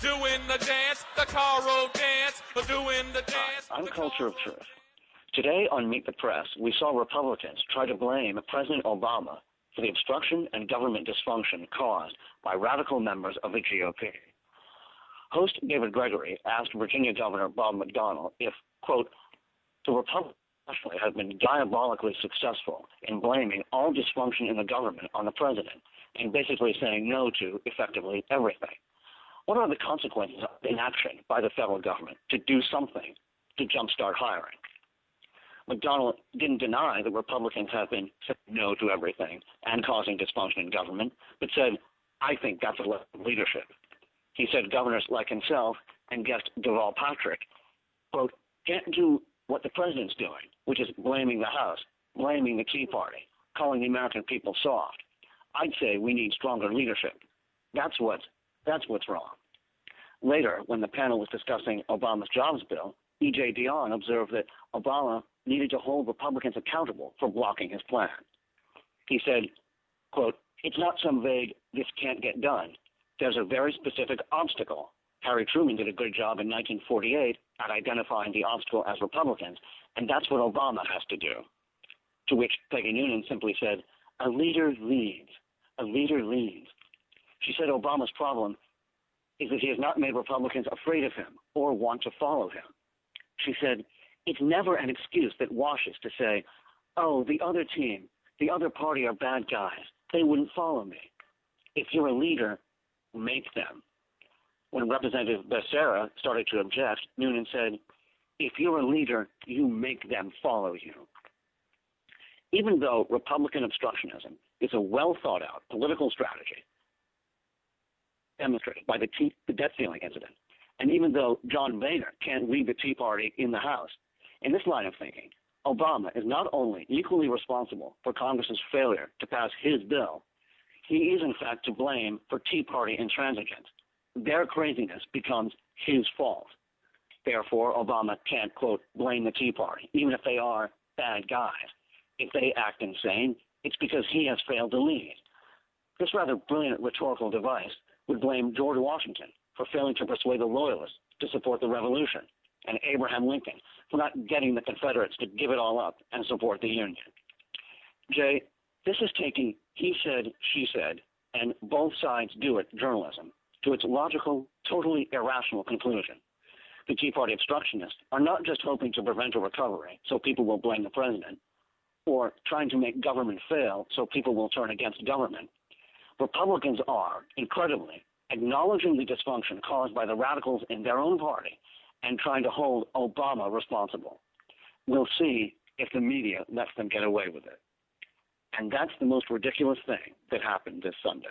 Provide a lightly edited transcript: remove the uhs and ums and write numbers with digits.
doing the dance, the Carl dance, doing the dance. I'm Culture of Truth. Today on Meet the Press, we saw Republicans try to blame President Obama for the obstruction and government dysfunction caused by radical members of the GOP. Host David Gregory asked Virginia Governor Bob McDonnell if, quote, the Republicans actually have been diabolically successful in blaming all dysfunction in the government on the president and basically saying no to effectively everything. What are the consequences of inaction by the federal government to do something to jumpstart hiring? McDonnell didn't deny that Republicans have been saying no to everything and causing dysfunction in government, but said, I think that's a lack of leadership. He said governors like himself and guest Deval Patrick, quote, can't do what the president's doing, which is blaming the House, blaming the Tea Party, calling the American people soft. I'd say we need stronger leadership. That's what's wrong. Later, when the panel was discussing Obama's jobs bill, E.J. Dionne observed that Obama needed to hold Republicans accountable for blocking his plan. He said, quote, it's not some vague, this can't get done. There's a very specific obstacle. Harry Truman did a good job in 1948 at identifying the obstacle as Republicans, and that's what Obama has to do. To which Peggy Noonan simply said, a leader leads. A leader leads. She said Obama's problem is that he has not made Republicans afraid of him or want to follow him. She said, it's never an excuse that washes to say, oh, the other team, the other party are bad guys. They wouldn't follow me. If you're a leader, make them. When Representative Becerra started to object, Noonan said, if you're a leader, you make them follow you. Even though Republican obstructionism is a well-thought-out political strategy demonstrated by the debt ceiling incident, and even though John Boehner can't lead the Tea Party in the House, in this line of thinking, Obama is not only equally responsible for Congress's failure to pass his bill, he is in fact to blame for Tea Party intransigence. Their craziness becomes his fault. Therefore, Obama can't, quote, blame the Tea Party, even if they are bad guys. If they act insane, it's because he has failed to lead. This rather brilliant rhetorical device would blame George Washington for failing to persuade the Loyalists to support the Revolution, and Abraham Lincoln for not getting the Confederates to give it all up and support the Union. Jay, this is taking he said, she said, and both sides do it journalism to its logical, totally irrational conclusion. The Tea Party obstructionists are not just hoping to prevent a recovery so people will blame the president, or trying to make government fail so people will turn against government. Republicans are, incredibly, acknowledging the dysfunction caused by the radicals in their own party and trying to hold Obama responsible. We'll see if the media lets them get away with it. And that's the most ridiculous thing that happened this Sunday.